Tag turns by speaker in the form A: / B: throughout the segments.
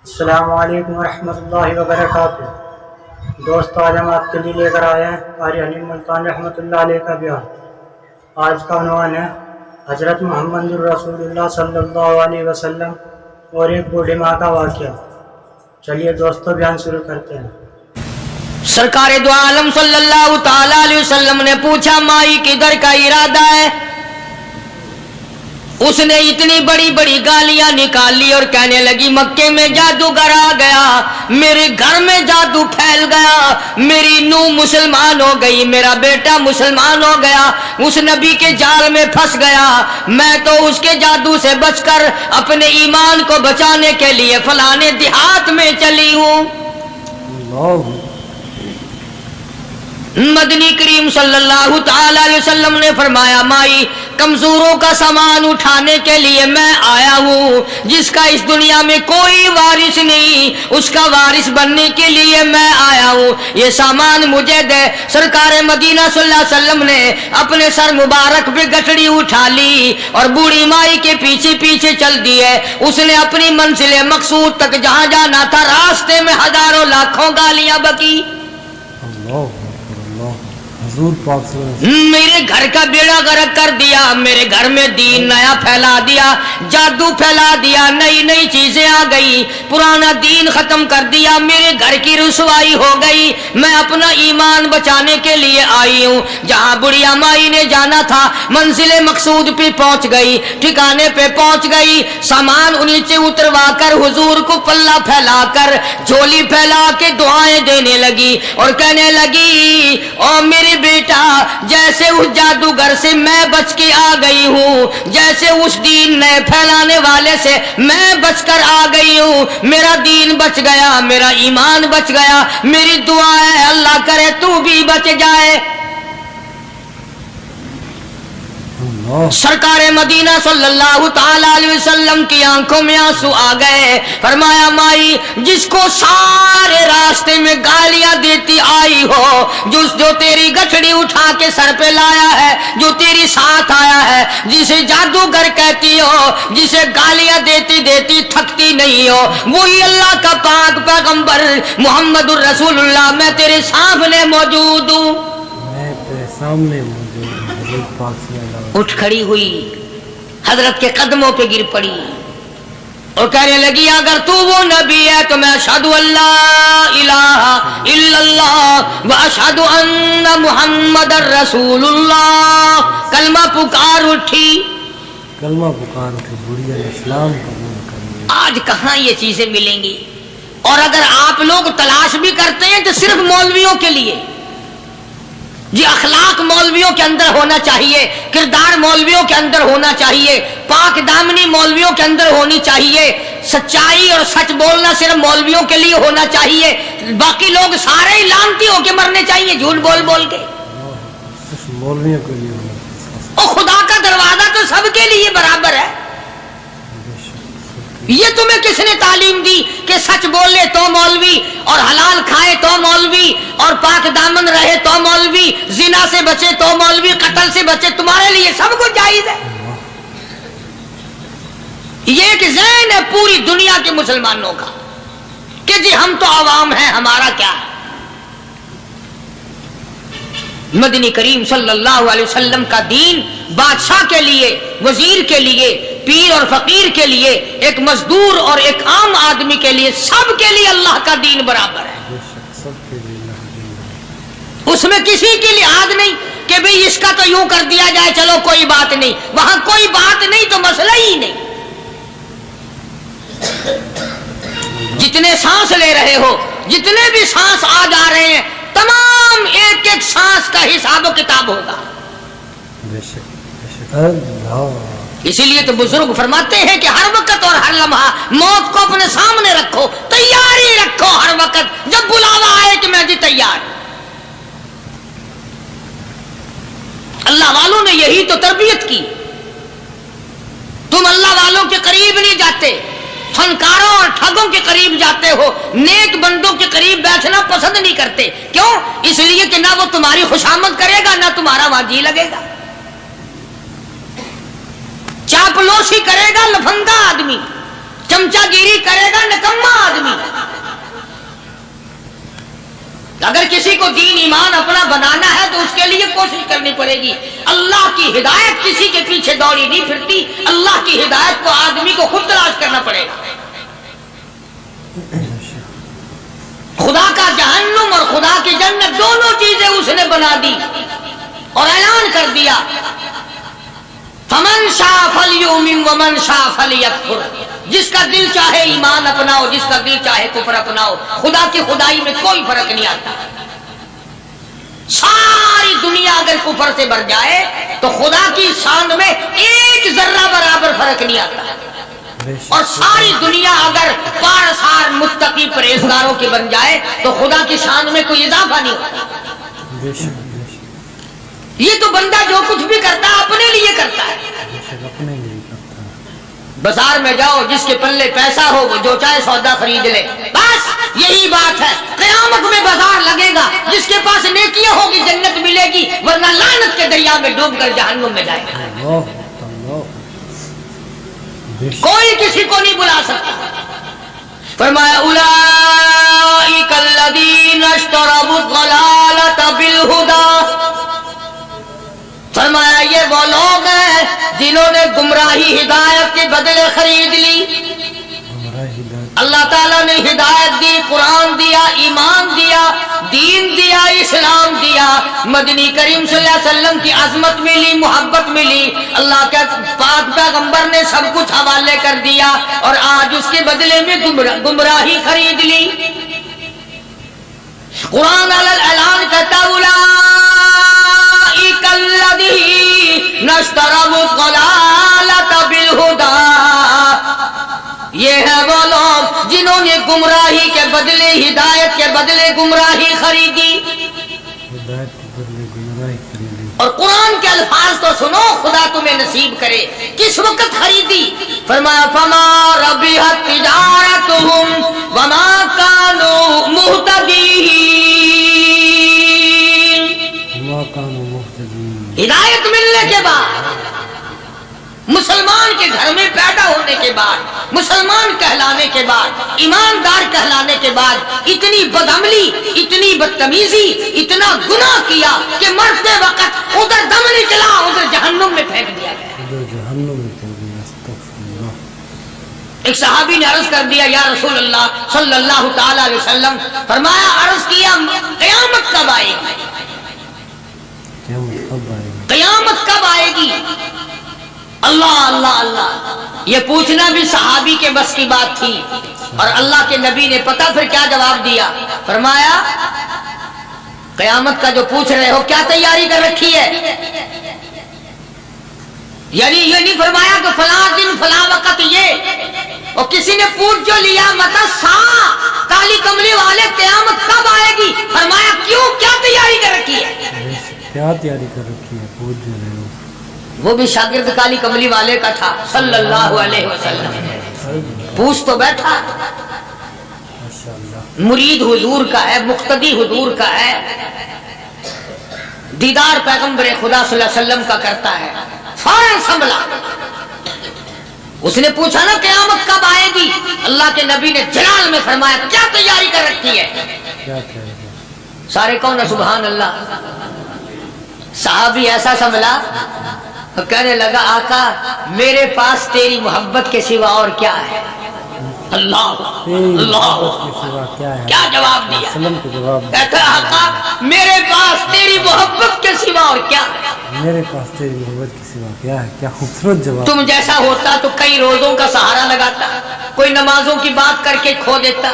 A: السلام علیکم ورحمۃ اللہ وبرکاتہ۔ دوستو، آج ہم آپ کے لیے لے کر آئے ہیں قاری حلیم ملتان رحمۃ اللہ علیہ کا بیان۔ آج کا عنوان ہے حضرت محمد الرسول اللہ صلی اللہ علیہ وسلم اور ایک بوڑھی ماں کا واقعہ۔ چلیے دوستو، بیان شروع کرتے ہیں۔
B: سرکار دو عالم صلی اللہ تعالی علیہ وسلم نے پوچھا، مائی کدھر کا ارادہ ہے؟ اس نے اتنی بڑی بڑی گالیاں نکال لی اور کہنے لگی، مکے میں جادوگر آ گیا، میرے گھر میں جادو پھیل گیا، میری نوح مسلمان ہو گئی، میرا بیٹا مسلمان ہو گیا، اس نبی کے جال میں پھنس گیا، میں تو اس کے جادو سے بچ کر اپنے ایمان کو بچانے کے لیے فلانے دیہات میں چلی ہوں۔ مدنی کریم صلی اللہ تعالی علیہ وسلم نے فرمایا، مائی کمزوروں کا سامان اٹھانے کے لیے میں آیا ہوں، جس کا اس دنیا میں کوئی وارث نہیں، اس کا وارث بننے کے لیے میں آیا ہوں، یہ سامان مجھے دے۔ سرکار مدینہ صلی اللہ علیہ وسلم نے اپنے سر مبارک پہ گٹھڑی اٹھا لی اور بوڑھی مائی کے پیچھے پیچھے چل دیے۔ اس نے اپنی منزل مقصود تک جہاں جانا تھا، راستے میں ہزاروں لاکھوں گالیاں بکی۔ میرے گھر کا بیڑا غرق کر دیا، میرے گھر میں دین نیا پھیلا دیا، جادو پھیلا دیا، نئی نئی چیزیں آ گئی، پرانا دین ختم کر دیا، میرے گھر کی رسوائی ہو گئی، میں اپنا ایمان بچانے کے لیے آئی ہوں۔ جہاں بڑھیا مائی نے جانا تھا، منزل مقصود پہ پہنچ گئی، ٹھکانے پہ پہنچ گئی، سامان نیچے اتروا کر حضور کو پلہ پھیلا کر جھولی پھیلا کے دعائیں دینے لگی اور کہنے لگی، او میرے بیٹا، جیسے اس جادوگر سے میں بچ کے آ گئی ہوں، جیسے اس دین نئے پھیلانے والے سے میں بچ کر آ گئی ہوں، میرا دین بچ گیا، میرا ایمان بچ گیا، میری دعا ہے اللہ کرے تو بھی بچ جائے۔ سرکار مدینہ صلی اللہ تعالی علیہ وسلم کی آنکھوں میں آنسو آ گئے۔ فرمایا، مائی جس کو سارے راستے میں گالیاں دیتی آئی ہو، جو تیری گٹھڑی اٹھا کے سر پہ لایا ہے، جو تیری ساتھ آیا ہے، جسے جادوگر کہتی ہو، جسے گالیاں دیتی دیتی تھکتی نہیں ہو، وہی اللہ کا پاک پیغمبر محمد الرسول اللہ، میں تیرے سامنے موجود ہوں۔
C: میں تیرے سامنے موجود ہوں۔
B: اٹھ کھڑی ہوئی، حضرت کے قدموں پہ گر پڑی اور کہنے لگی، اگر تو وہ نبی ہے تو میں اشہد ان لا الہ الا اللہ و اشہد ان محمد رسول اللہ۔ کلمہ پکار اٹھی،
C: کلمہ پکار اٹھی، بڑھیا اسلام قبول کر لیا۔
B: آج کہاں یہ چیزیں ملیں گی؟ اور اگر آپ لوگ تلاش بھی کرتے ہیں تو صرف مولویوں کے لیے، جی اخلاق مولویوں کے اندر ہونا چاہیے، کردار مولویوں کے اندر ہونا چاہیے، پاک دامنی مولویوں کے اندر ہونی چاہیے، سچائی اور سچ بولنا صرف مولویوں کے لیے ہونا چاہیے، باقی لوگ سارے ہی لانتی ہو کے مرنے چاہیے جھوٹ بول بول کے۔
C: صرف مولویوں کے لیے ہونا،
B: اور خدا کا دروازہ تو سب کے لیے برابر ہے۔ یہ تمہیں کس نے تعلیم دی کہ سچ بولے تو مولوی، اور حلال کھائے تو مولوی، اور پاک دامن رہے تو مولوی، زنا سے بچے تو مولوی، قتل سے بچے، تمہارے لیے سب کچھ جائز ہے۔ یہ ایک ذہن ہے پوری دنیا کے مسلمانوں کا کہ جی ہم تو عوام ہیں، ہمارا کیا ہے۔ مدنی کریم صلی اللہ علیہ وسلم کا دین بادشاہ کے لیے، وزیر کے لیے، پیر اور فقیر کے لیے، ایک مزدور اور ایک عام آدمی کے لیے، سب کے لیے اللہ کا دین برابر ہے۔ اس میں کسی کی لحاظ نہیں کہ بھئی اس کا تو یوں کر دیا جائے چلو کوئی بات نہیں، وہاں کوئی بات نہیں تو مسئلہ ہی نہیں۔ جتنے سانس لے رہے ہو، جتنے بھی سانس آ جا رہے ہیں، تمام ایک ایک سانس کا حساب و کتاب ہوگا۔ اسی لیے تو بزرگ فرماتے ہیں کہ ہر وقت اور ہر لمحہ موت کو اپنے سامنے رکھو، تیاری رکھو ہر وقت، جب بلاوا آئے کہ میں جی تیار۔ اللہ والوں نے یہی تو تربیت کی۔ تم اللہ والوں کے قریب نہیں جاتے، فنکاروں اور ٹھگوں کے قریب جاتے ہو، نیک بندوں کے قریب بیٹھنا پسند نہیں کرتے۔ کیوں؟ اس لیے کہ نہ وہ تمہاری خوشامد کرے گا، نہ تمہارا وہاں جی لگے گا۔ چاپلوسی کرے گا لفنگا آدمی، چمچا گیری کرے گا نکما آدمی۔ دین ایمان اپنا بنانا ہے تو اس کے لیے کوشش کرنی پڑے گی. اللہ کی ہدایت کسی کے پیچھے دوڑی نہیں پھرتی. اللہ کی ہدایت کو آدمی کو خود تلاش کرنا پڑے گا. خدا کا جہنم اور خدا کی جنت دونوں چیزیں اس نے بنا دی اور اعلان کر دیا فمن شاء فلیؤمن ومن شاء فلیکفر. جس کا دل چاہے ایمان اپناؤ, جس کا دل چاہے کفر اپناؤ. خدا کی خدائی میں کوئی فرق نہیں آتا. ساری دنیا اگر کفر سے بھر جائے تو خدا کی شان میں ایک ذرہ برابر فرق نہیں آتا. اور ساری دنیا اگر پارسار متقی پرہیزگاروں کی بن جائے تو خدا کی شان میں کوئی اضافہ نہیں ہوتا. یہ تو بندہ جو کچھ بھی کرتا ہے اپنے لیے کرتا ہے. بازار میں جاؤ, جس کے پلے پیسہ ہو وہ جو چاہے سودا خرید لے, بس یہی بات ہے. قیامت میں بازار لگے گا, جس کے پاس نیکیاں ہوگی جنت ملے گی, ورنہ لعنت کے دریا میں ڈوب کر جہنم میں جائے گا. کوئی کسی کو نہیں بلا سکتا. فرمایا اولئک الذین اشتروا الضلالۃ بالہدی. فرمایا یہ وہ لوگ ہیں جنہوں نے گمراہی ہدایت کے بدلے خرید لی. اللہ تعالیٰ نے ہدایت دی, قرآن دیا, ایمان دیا, دین دیا, اسلام دیا, مدنی کریم صلی اللہ علیہ وسلم کی عظمت ملی, محبت ملی, اللہ کے پاک پیغمبر نے سب کچھ حوالے کر دیا, اور آج اس کے بدلے میں گمراہی خرید لی. قرآن اعلان کرتا اولئک الذین اشتروا الضلالۃ بالہدی. یہ ہے وہ لوگ جنہوں نے گمراہی کے بدلے ہدایت کے بدلے گمراہی خریدی. اور قرآن کے الفاظ تو سنو, خدا تمہیں نصیب کرے. کس وقت خریدی؟ فرمایا فما ربحت تجارتهم وما كانوا مهتدين. ہدایت ملنے کے بعد, مسلمان کے گھر میں پیدا ہونے کے بعد, مسلمان کہلانے کے بعد, ایماندار کہلانے کے بعد اتنی بدعملی, اتنی بدتمیزی, اتنا گناہ کیا کہ مرتے وقت ادھر دم نکلا, ادھر جہنم میں پھینک دیا گیا. ایک صحابی نے عرض کر دیا یا رسول اللہ صلی اللہ تعالی علیہ وسلم. فرمایا, عرض کیا قیامت کب آئے گی؟ قیامت کب آئے گی؟ اللہ اللہ اللہ. یہ پوچھنا بھی صحابی کے بس کی بات تھی, اور اللہ کے نبی نے پتہ پھر کیا جواب دیا. فرمایا قیامت کا جو پوچھ رہے ہو کیا تیاری کر رکھی ہے؟ یعنی یہ نہیں فرمایا کہ فلاں دن فلاں وقت یہ, اور کسی نے پوچھ جو لیا متا سا کالی کملی والے قیامت کب آئے گی؟ فرمایا کیوں, کیا تیاری کر رکھی ہے؟
C: کیا تیاری کر رکھی ہے پوچھ جو رہے ہو.
B: وہ بھی شاگرد کالی کملی والے کا تھا صلی اللہ علیہ وسلم. پوچھ تو بیٹھا, مرید حضور کا ہے, مقتدی حضور کا ہے, دیدار پیغمبر خدا صلی اللہ علیہ وسلم کا کرتا ہے. فوراً سنبھلا. اس نے پوچھا نا قیامت کب آئے گی؟ اللہ کے نبی نے جلال میں فرمایا کیا تیاری کر رکھی ہے؟ سارے کون سبحان اللہ. صحابی ایسا سنبھلا, کہنے لگا آقا میرے پاس تیری محبت کے سوا اور کیا ہے؟ اللہ اللہ, کیا جواب دیا؟ کہتا آقا میرے پاس تیری محبت کے سوا اور کیا ہے؟
C: میرے پاس تیری محبت کے سوا کیا ہے؟ کیا خوبصورت جواب.
B: تم جیسا ہوتا تو کئی روزوں کا سہارا لگاتا, کوئی نمازوں کی بات کر کے کھو دیتا,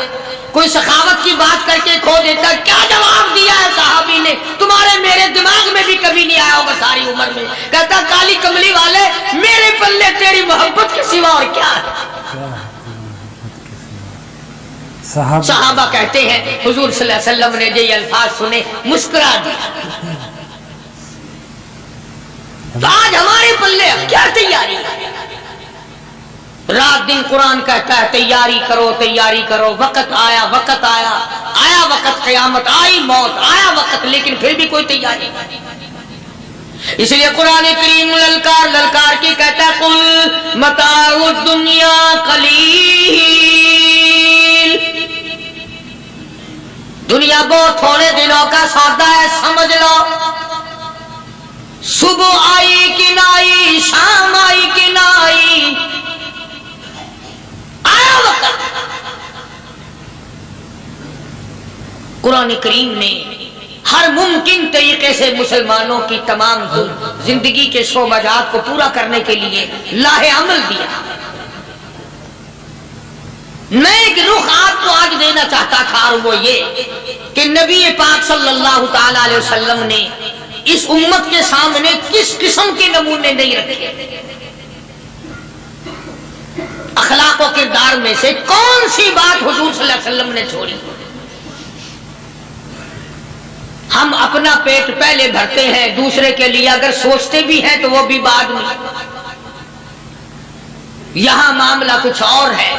B: کوئی سخاوت کی بات کر کے کھو دیتا. کیا جواب دیا ہے صحابی نے؟ تمہارے میرے دماغ میں بھی کبھی نہیں آیا ہوگا ساری عمر میں. کہتا کالی کملی والے میرے پلے تیری محبت کے سوا اور کیا ہے؟ صحابہ کہتے ہیں حضور صلی اللہ علیہ وسلم نے جو یہ الفاظ سنے مسکرا دیا. آج ہمارے پلے کیا تیاری ہے؟ رات دن قرآن کہتا ہے تیاری کرو تیاری کرو. وقت آیا, وقت آیا, آیا وقت, قیامت آئی, موت آیا وقت, لیکن پھر بھی کوئی تیاری نہیں. اس لیے قرآن کریم للکار للکار کی کہتا ہے قل متاع الدنیا قلیل. دنیا بہت تھوڑے دنوں کا سودا ہے، سمجھ لو صبح آئی کہ نہ آئی، شام آئی کہ نہ آئی، آیا وقت۔ قرآن کریم نے ہر ممکن طریقے سے مسلمانوں کی تمام زندگی کے شعبات کو پورا کرنے کے لیے لاہ عمل دیا۔ میں ایک رخ آپ کو آج دینا چاہتا تھا، اور وہ یہ کہ نبی پاک صلی اللہ تعالی علیہ وسلم نے اس امت کے سامنے کس قسم کے نمونے نہیں رکھے، اخلاق و کردار میں سے کون سی بات حضور صلی اللہ علیہ وسلم نے چھوڑی۔ ہم اپنا پیٹ پہلے بھرتے ہیں، دوسرے کے لیے اگر سوچتے بھی ہیں تو وہ بھی بعد میں۔ یہاں معاملہ کچھ اور ہے۔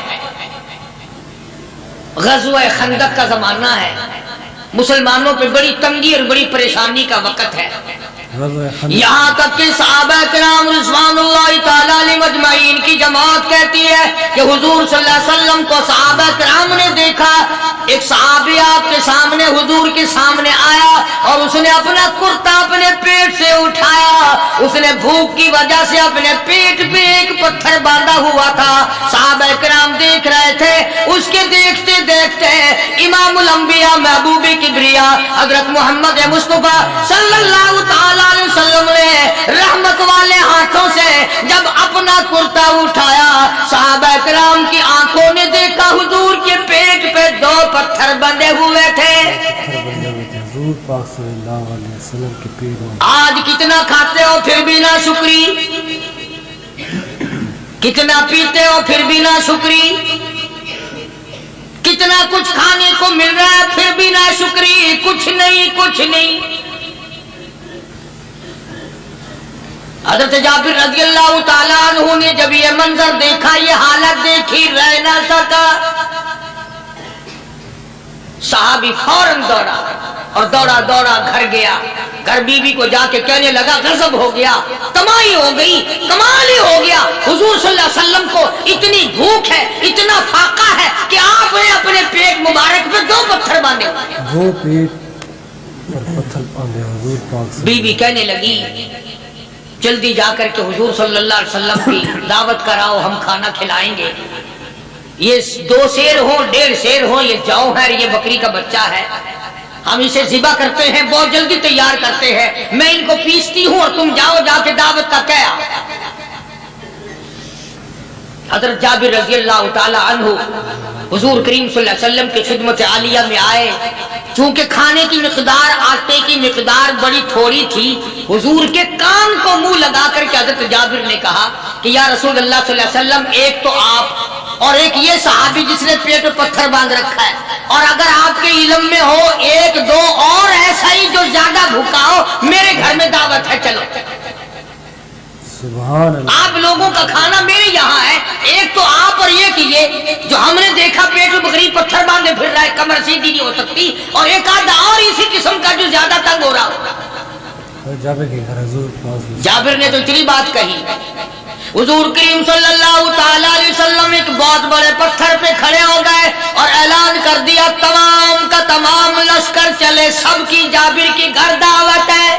B: غزوہ خندق کا زمانہ ہے، مسلمانوں پہ بڑی تنگی اور بڑی پریشانی کا وقت ہے، یہاں تک کہ صحابہ کرام رضوان اللہ تعالی علیہم اجمعین کی جماعت کہتی ہے کہ حضور صلی اللہ علیہ وسلم کو صحابہ کرام نے دیکھا، ایک صحابی آپ کے سامنے حضور کے سامنے آیا اور اس نے اپنا کرتا اپنے پیٹ سے اٹھایا، اس نے بھوک کی وجہ سے اپنے پیٹ پہ ایک پتھر باندھا ہوا تھا، صحابہ کرام دیکھ رہے تھے، اس کے دیکھتے دیکھتے امام الانبیاء محبوب کبریا حضرت محمد مصطفیٰ صلی اللہ تعالی علیہ وسلم نے رحمت والے ہاتھوں سے جب اپنا کرتا اٹھایا، صحابہ کرام کی آنکھوں نے دیکھا حضور کے پیٹ پہ 2 پتھر بندھے ہوئے تھے۔
C: حضور پاک صلی اللہ علیہ وسلم کے پیٹ میں
B: آج کتنا کھاتے ہو پھر بھی نہ شکری، کتنا پیتے ہو پھر بھی نہ شکری، کتنا کچھ کھانے کو مل رہا ہے پھر بھی نہ شکری، کچھ نہیں کچھ نہیں۔ حضرت جابر رضی اللہ تعالیٰ عنہ نے جب یہ منظر دیکھا، یہ حالت دیکھی، رہ نہ سکا، صحابی فوراً دوڑا اور دوڑا دوڑا گھر گیا، گھر بیوی کو جا کے کہنے لگا غضب ہو گیا، تمائی ہو گئی، کمال ہی ہو گیا، حضور صلی اللہ علیہ وسلم کو اتنی بھوک ہے، اتنا فاقہ ہے کہ آپ نے اپنے پیٹ مبارک پہ 2 پتھر باندھے،
C: 2 پیٹ پر پتھر باندھے حضور پاک سے۔
B: بیوی کہنے لگی جلدی جا کر کے حضور صلی اللہ علیہ وسلم کی دعوت کراؤ، ہم کھانا کھلائیں گے، یہ 2 شیر ہوں 1.5 شیر ہوں، یہ جو ہے یہ بکری کا بچہ ہے، ہم اسے ذبح کرتے ہیں، بہت جلدی تیار کرتے ہیں، میں ان کو پیستی ہوں اور تم جاؤ جا کے دعوت کا کیا۔ حضرت جابر رضی اللہ تعالی عنہ حضور کریم صلی اللہ علیہ وسلم کی خدمت عالیہ میں آئے، چونکہ کھانے کی مقدار، آٹے کی مقدار بڑی تھوڑی تھی، حضور کے کان کو منہ لگا کر کے حضرت جابر نے کہا کہ یا رسول اللہ صلی اللہ علیہ وسلم، ایک تو آپ اور ایک یہ صحابی جس نے پیٹ پر پتھر باندھ رکھا ہے، اور اگر آپ کے علم میں ہو 1-2 اور ایسا ہی جو زیادہ بھوکا ہو، میرے گھر میں دعوت ہے، چلو۔
C: سبحان اللہ۔
B: آپ لوگوں کا کھانا میرے یہاں ہے، ایک تو آپ اور یہ کہ یہ جو ہم نے دیکھا پیٹ میں بکری پتھر باندھے پھر رہا ہے، کمر سیدھی نہیں ہو سکتی، اور ایک آدھا اور اسی قسم کا جو زیادہ تنگ ہو رہا ہو۔
C: جابر کے گھر حضور پاک،
B: جابر نے تو اتنی بات کہی، حضور کریم صلی اللہ تعالی علیہ وسلم ایک بہت بڑے پتھر پہ کھڑے ہو گئے اور اعلان کر دیا تمام کا تمام لشکر چلے، سب کی جابر کی گھر دعوت ہے۔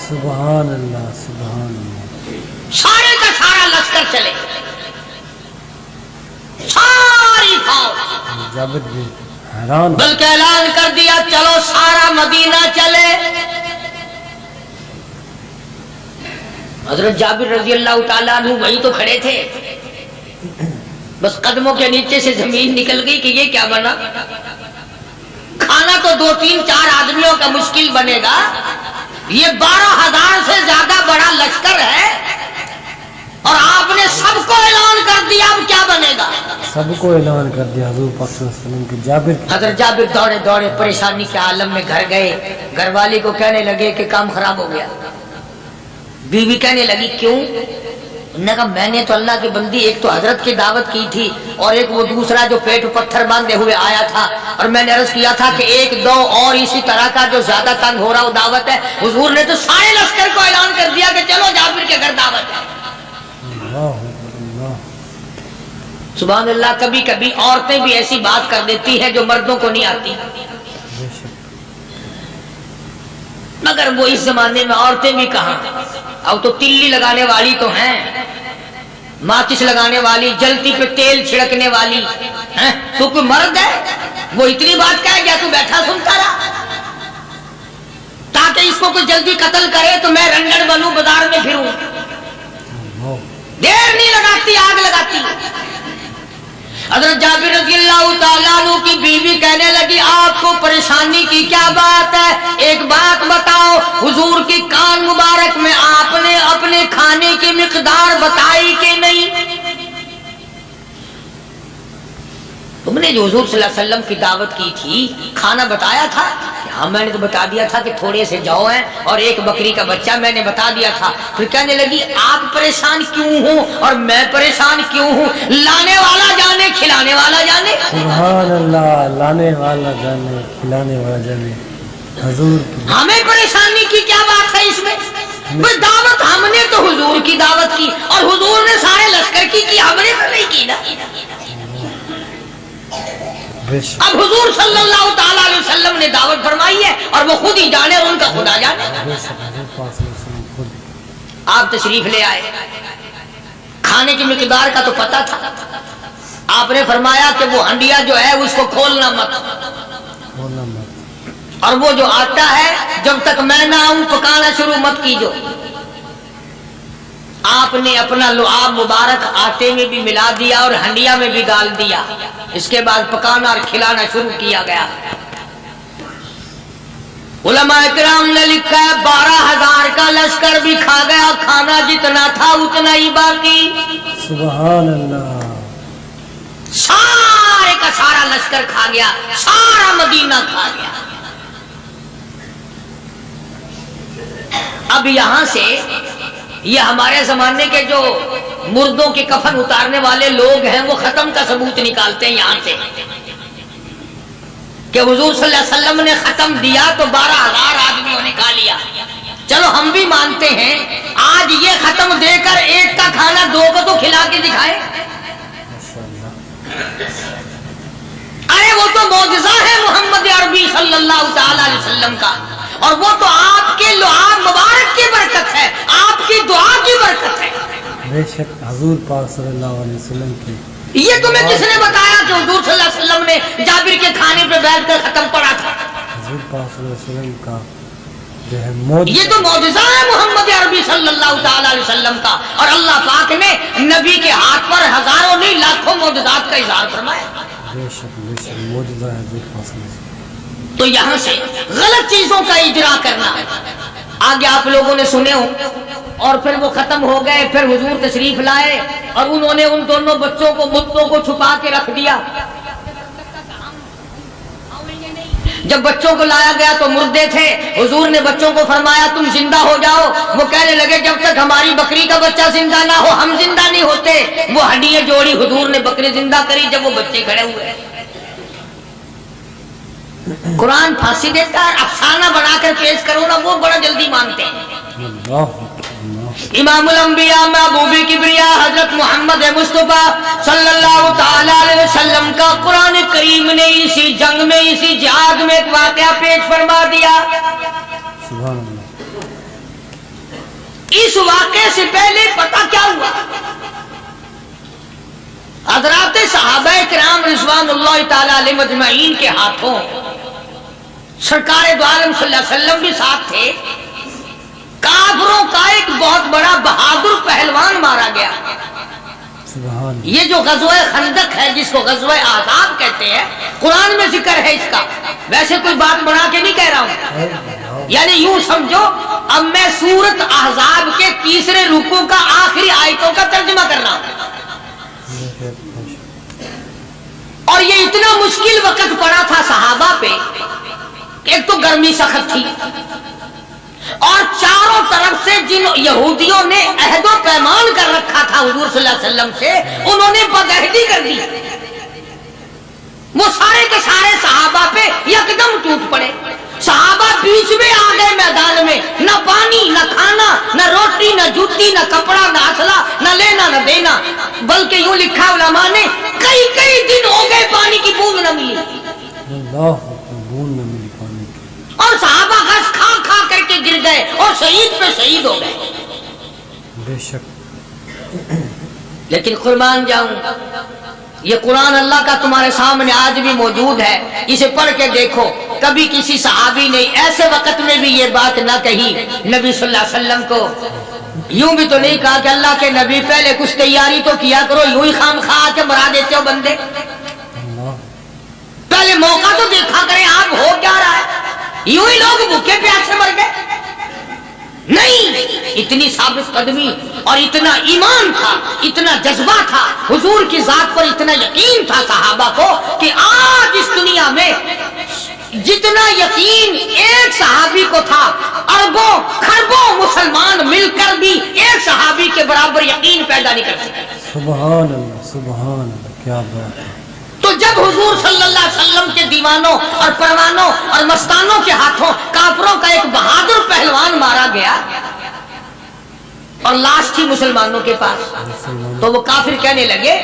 C: سبحان اللہ سبحان اللہ۔
B: سارے کا سارا لشکر چلے، ساری فوج،
C: جابر بھی حیران،
B: بلکہ اعلان کر دیا چلو سارا مدینہ چلے۔ حضرت جابر رضی اللہ تعالیٰ عنہ وہی تو کھڑے تھے، بس قدموں کے نیچے سے زمین نکل گئی کہ یہ کیا بنا، کھانا تو 2-3-4 آدمیوں کا مشکل بنے گا، یہ 12,000 سے زیادہ بڑا لشکر ہے، اور آپ نے سب کو اعلان کر دیا، اب کیا بنے گا؟
C: سب کو اعلان کر دیا حضور پاک صلی اللہ علیہ وسلم کے۔ جابر
B: حضرت جابر دوڑے دوڑے پریشانی کے عالم میں گھر گئے، گھر والی کو کہنے لگے کہ کام خراب ہو گیا، بیوی کہنے لگی کیوں؟ انہوں نے کہا میں نے تو اللہ کی بندی ایک تو حضرت کی دعوت کی تھی، اور ایک وہ دوسرا جو پیٹ پتھر باندھے ہوئے آیا تھا، اور میں نے عرض کیا تھا کہ 1-2 اور اسی طرح کا جو زیادہ تنگ ہو رہا وہ دعوت ہے، حضور نے تو سارے لشکر کو اعلان کر دیا کہ چلو جابر کے گھر دعوت ہے۔ سبحان اللہ۔ کبھی کبھی عورتیں بھی ایسی بات کر دیتی ہیں جو مردوں کو نہیں آتی۔
C: بے شک
B: مگر وہ اس زمانے میں عورتیں بھی کہاں، اب تو تلی لگانے والی تو ہیں، ماچس لگانے والی، جلتی پہ تیل چھڑکنے والی ہیں؟ تو کوئی مرد ہے وہ اتنی بات کہے گیا تو بیٹھا سنتا رہا تاکہ اس کو کوئی جلدی قتل کرے تو میں رنڈن بنوں بازار میں پھروں؟ دیر نہیں لگاتی، آگ لگاتی۔ حضرت جابر رضی اللہ تعالیٰ عنہ کی بیوی کہنے لگی آپ کو پریشانی کی کیا بات ہے، ایک بات بتاؤ، حضور کی کان مبارک میں آپ نے اپنے کھانے کی مقدار بتائی کہ نہیں؟ تم نے جو حضور صلی اللہ علیہ وسلم کی دعوت کی تھی کھانا بتایا تھا؟ ہاں میں نے تو بتا دیا تھا کہ تھوڑے سے جو ہیں اور ایک بکری کا بچہ میں نے بتا دیا تھا۔ پھر کہنے لگی آپ پریشان کیوں ہوں اور میں پریشان کیوں ہوں؟ لانے والا جانے کھلانے والا جانے۔
C: سبحان اللہ، لانے والا جانے کھلانے والا جانے۔ حضور
B: ہمیں پریشانی کی کیا بات ہے اس میں؟ بس دعوت ہم نے تو حضور کی دعوت کی اور حضور نے سارے لشکر کی ہم نے تو نہیں کی نا۔ اب حضور صلی اللہ تعالیٰ علیہ وسلم نے دعوت فرمائی ہے اور وہ خود ہی جانے اور ان کا خدا جانے۔ آپ تشریف لے آئے، کھانے کی مقدار کا تو پتا تھا، آپ نے فرمایا کہ وہ ہنڈیا جو ہے اس کو کھولنا مت، اور وہ جو آٹا ہے جب تک میں نہ آؤں پکانا شروع مت کیجو۔ آپ نے اپنا لعاب مبارک آٹے میں بھی ملا دیا اور ہنڈیا میں بھی ڈال دیا، اس کے بعد پکانا اور کھلانا شروع کیا گیا۔ علماء کرام نے لکھا ہے 12,000 کا لشکر بھی کھا گیا، کھانا جتنا تھا اتنا ہی باقی۔
C: سبحان اللہ،
B: سارے کا سارا لشکر کھا گیا، سارا مدینہ کھا گیا۔ اب یہاں سے یہ ہمارے زمانے کے جو مردوں کے کفن اتارنے والے لوگ ہیں وہ ختم کا ثبوت نکالتے ہیں یہاں سے کہ حضور صلی اللہ علیہ وسلم نے ختم دیا تو 12,000 آدمیوں نے کھا لیا۔ چلو ہم بھی مانتے ہیں آج یہ ختم دے کر ایک کا کھانا دو کو تو کھلا کے دکھائے۔ ارے وہ تو معجزہ ہے محمد عربی صلی اللہ تعالی علیہ وسلم کا، اور وہ تو آپ کے لعاب مبارک کی برکت ہے، آپ کی دعا کی برکت ہے۔
C: بے شک حضور پاک صلی اللہ علیہ وسلم کی
B: یہ تمہیں کس نے بتایا کہ حضور صلی اللہ علیہ وسلم نے جابر کے کھانے پہ بیٹھ کر ختم پڑا تھا؟
C: حضور پاک صلی اللہ علیہ وسلم کا جو ہے معجزہ،
B: یہ تو معجزہ ہے محمد عربی صلی اللہ تعالی علیہ وسلم کا، اور اللہ پاک نے نبی کے ہاتھ پر ہزاروں نہیں لاکھوں معجزات کا اظہار فرمایا۔
C: بے شک معجزہ ہے حضور پاک صلی اللہ علیہ وسلم۔
B: تو یہاں سے غلط چیزوں کا اجرا کرنا آگے آپ لوگوں نے سنے ہو، اور پھر وہ ختم ہو گئے، پھر حضور تشریف لائے اور انہوں نے ان دونوں بچوں کو مردوں کو چھپا کے رکھ دیا۔ جب بچوں کو لایا گیا تو مردے تھے، حضور نے بچوں کو فرمایا تم زندہ ہو جاؤ، وہ کہنے لگے جب تک ہماری بکری کا بچہ زندہ نہ ہو ہم زندہ نہیں ہوتے۔ وہ ہڈیاں جوڑی، حضور نے بکری زندہ کری جب وہ بچے کھڑے ہوئے۔ قرآن پھانسی دیتا ہے، افسانہ بنا کر پیش کرو نا وہ بڑا جلدی مانتے ہیں۔ امام الانبیاء محبوب کبریاء حضرت محمد مصطفیٰ صلی اللہ تعالی علیہ وسلم کا قرآن کریم نے اسی جنگ میں، اسی جہاد میں ایک واقعہ پیش فرما دیا۔
C: سبحان اللہ۔
B: اس واقعے سے پہلے پتہ کیا ہوا؟ حضرات صحابہ کرام رضوان اللہ تعالی علیہ مجمعین کے ہاتھوں سرکار دو عالم صلی اللہ علیہ وسلم بھی ساتھ تھے، کافروں کا ایک بہت بڑا بہادر پہلوان مارا گیا۔
C: سبحان
B: یہ جو غزوہ خندق ہے جس کو غزوہ احزاب کہتے ہیں، قرآن میں ذکر ہے اس کا، ویسے کوئی بات بنا کے نہیں کہہ رہا ہوں، یعنی یوں سمجھو اب میں سورت احزاب کے تیسرے رکوع کا آخری آیتوں کا ترجمہ کر رہا ہوں۔ اور یہ اتنا مشکل وقت پڑا تھا صحابہ پہ، ایک تو گرمی سخت تھی، اور چاروں طرف سے جن یہودیوں نے عہد و پیمان کر رکھا تھا حضور صلی اللہ علیہ وسلم سے، انہوں نے بدعہدی کر دی۔ وہ سارے کے سارے صحابہ پہ یکدم ٹوٹ پڑے۔ صحابہ بیچ میں آ گئے میدان میں، نہ پانی نہ کھانا نہ روٹی نہ جوتی نہ کپڑا نہ اسلحہ نہ لینا نہ دینا، بلکہ یوں لکھا علماء نے کئی دن ہو گئے پانی کی بوند نہ ملی۔
C: اللہ بھون نہ ملی پانی کی.
B: اور صحابہ گھاس کھا کھا کر کے گر گئے اور شہید پہ شہید ہو گئے.
C: بے شک.
B: لیکن قربان جاؤں، یہ قرآن اللہ کا تمہارے سامنے آج بھی موجود ہے، اسے پڑھ کے دیکھو. کبھی کسی صحابی نے ایسے وقت میں بھی یہ بات نہ کہی نبی صلی اللہ علیہ وسلم کو. یوں بھی تو نہیں کہا کہ اللہ کے نبی پہلے کچھ تیاری تو کیا کرو، یوں ہی خام خواہ کے مرا دیتے ہو بندے. پہلے موقع تو دیکھا کریں آپ ہو کیا رہا ہے. یوں ہی لوگ بھوکے پیاسے مر گئے. نہیں، اتنی ثابت قدمی اور اتنا ایمان تھا، اتنا جذبہ تھا، حضور کی ذات پر اتنا یقین تھا صحابہ کو کہ آج اس دنیا میں جتنا یقین ایک صحابی کو تھا، اربوں خربوں مسلمان مل کر بھی ایک صحابی کے برابر یقین پیدا نہیں کر سکتے.
C: سبحان اللہ سبحان اللہ، کیا بات ہے.
B: تو جب حضور صلی اللہ علیہ وسلم کے دیوانوں اور پروانوں اور مستانوں کے ہاتھوں کافروں کا ایک بہادر پہلوان مارا گیا اور لاش تھی مسلمانوں کے پاس، تو وہ کافر کہنے لگے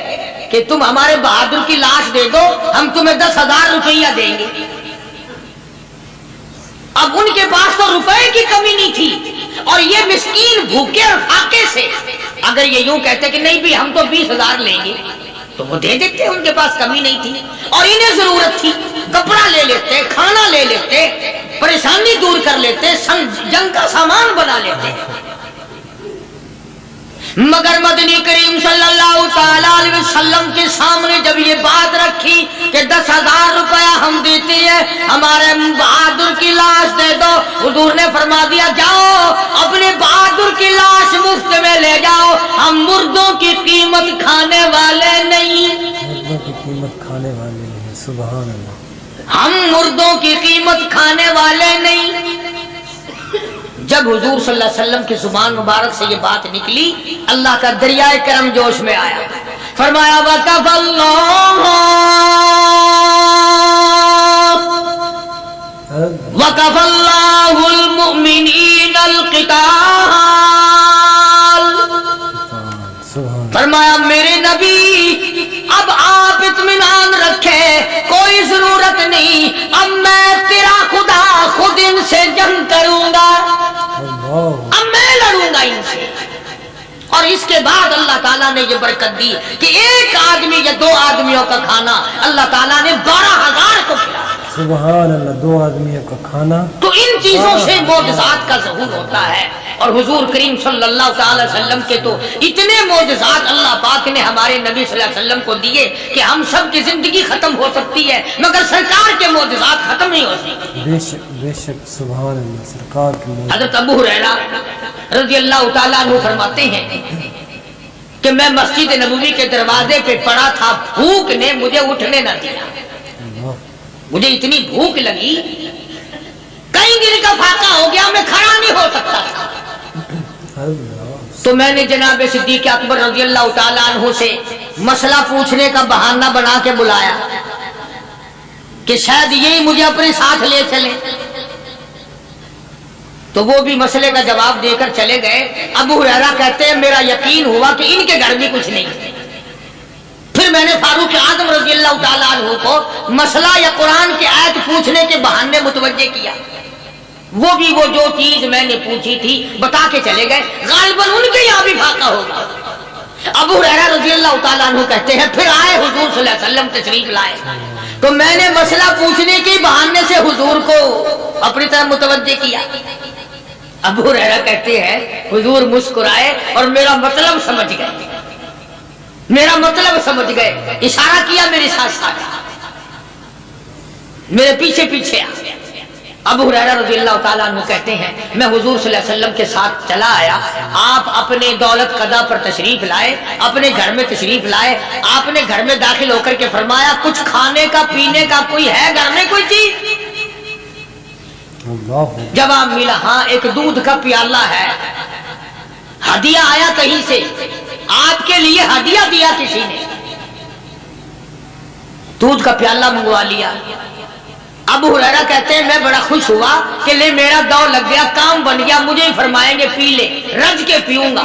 B: کہ تم ہمارے بہادر کی لاش دے دو، ہم تمہیں 10,000 روپیہ دیں گے. اب ان کے پاس تو روپے کی کمی نہیں تھی اور یہ مسکین بھوکے اور فاقے سے اگر یہ یوں کہتے کہ نہیں بھی ہم تو 20,000 لیں گے تو وہ دے دیتے. ان کے پاس کمی نہیں تھی اور انہیں ضرورت تھی، کپڑا لے لیتے، کھانا لے لیتے، پریشانی دور کر لیتے، جنگ کا سامان بنا لیتے. مگر مدنی کریم صلی اللہ تعالی علیہ وسلم کے سامنے جب یہ بات رکھی کہ 10,000 روپیہ ہم دیتے ہیں، ہمارے بہادر کی لاش دے دو، حضور نے فرما دیا جاؤ اپنے بہادر کی لاش مفت میں لے جاؤ، ہم مردوں کی قیمت کھانے والے نہیں.
C: مردوں کی قیمت کھانے والے نہیں. سبحان اللہ.
B: ہم مردوں کی قیمت کھانے والے نہیں. جب حضور صلی اللہ علیہ وسلم کی زبان مبارک سے یہ بات نکلی، اللہ کا دریائے کرم جوش میں آیا. فرمایا وَكَفَى اللَّهُ الْمُؤْمِنِينَ الْقِتَالَ. فرمایا میرے نبی اب آپ اطمینان رکھے، کوئی ضرورت نہیں، اب میں تیرا خدا خود ان سے جنگ کروں گا، اب میں لڑوں گا ان سے. اور اس کے بعد اللہ تعالیٰ نے یہ برکت دی کہ ایک آدمی یا 2 آدمیوں کا کھانا اللہ تعالیٰ نے 12,000 کو کھلایا.
C: سبحان اللہ. 2 آدمیوں کا کھانا.
B: تو ان چیزوں سے معجزات کا ظہور ہوتا ہے. اور حضور کریم صلی اللہ تعالی وسلم کے تو اتنے معجزات اللہ پاک نے ہمارے نبی صلی اللہ علیہ وسلم کو دیے کہ ہم سب کی زندگی ختم ہو سکتی ہے مگر سرکار کے معجزات ختم نہیں ہو سکتی.
C: بے شک بے شک. سبحان اللہ. سرکار کی معجزات.
B: حضرت ابو ہریرہ رضی اللہ تعالیٰ عنہ فرماتے ہیں کہ میں مسجد نبوی کے دروازے پہ پڑا تھا، بھوک نے مجھے اٹھنے نہ دیا. مجھے اتنی بھوک لگی، کئی دن کا فاقہ ہو گیا، میں کھڑا نہیں ہو سکتا تھا. تو میں نے جناب صدیق اکبر رضی اللہ تعالیٰ عنہ سے مسئلہ پوچھنے کا بہانہ بنا کے بلایا کہ شاید یہی مجھے اپنے ساتھ لے چلے. تو وہ بھی مسئلے کا جواب دے کر چلے گئے. ابو ہریرہ کہتے ہیں میرا یقین ہوا کہ ان کے گھر بھی کچھ نہیں. پھر میں نے فاروق اعظم رضی اللہ تعالیٰ عنہ کو مسئلہ یا قرآن کی آیت پوچھنے کے بہانے متوجہ کیا. وہ بھی وہ جو چیز میں نے پوچھی تھی بتا کے چلے گئے. غالباً ان کے یہاں بھی فاقہ ہوگا. ابو ہریرہ رضی اللہ تعالیٰ عنہ کہتے ہیں پھر آئے حضور صلی اللہ علیہ وسلم تشریف لائے تو میں نے مسئلہ پوچھنے کے بہانے سے حضور کو اپنی طرف متوجہ کیا. ابو ہریرہ کہتے ہیں حضور مسکرائے اور میرا مطلب سمجھ گئے، میرا مطلب سمجھ گئے، اشارہ کیا میرے ساتھ ساتھ، میرے پیچھے پیچھے آ. ابو ہریرہ رضی اللہ تعالیٰ عنہ کہتے ہیں میں حضور صلی اللہ علیہ وسلم کے ساتھ چلا آیا. آپ اپنے دولت قضا پر تشریف لائے، اپنے گھر میں تشریف لائے. آپ نے گھر میں داخل ہو کر کے فرمایا کچھ کھانے کا پینے کا کوئی ہے گھر میں کوئی چیز؟ جواب ملا ہاں ایک دودھ کا پیالہ ہے. ہدیہ آیا کہیں سے، آپ کے لیے ہدیہ دیا کسی نے، دودھ کا پیالہ منگوا لیا. ابو ہریرہ کہتے ہیں میں بڑا خوش ہوا کہ لے میرا دو لگ گیا، کام بن گیا، مجھے ہی فرمائیں گے پی لے، رج کے پیوں گا.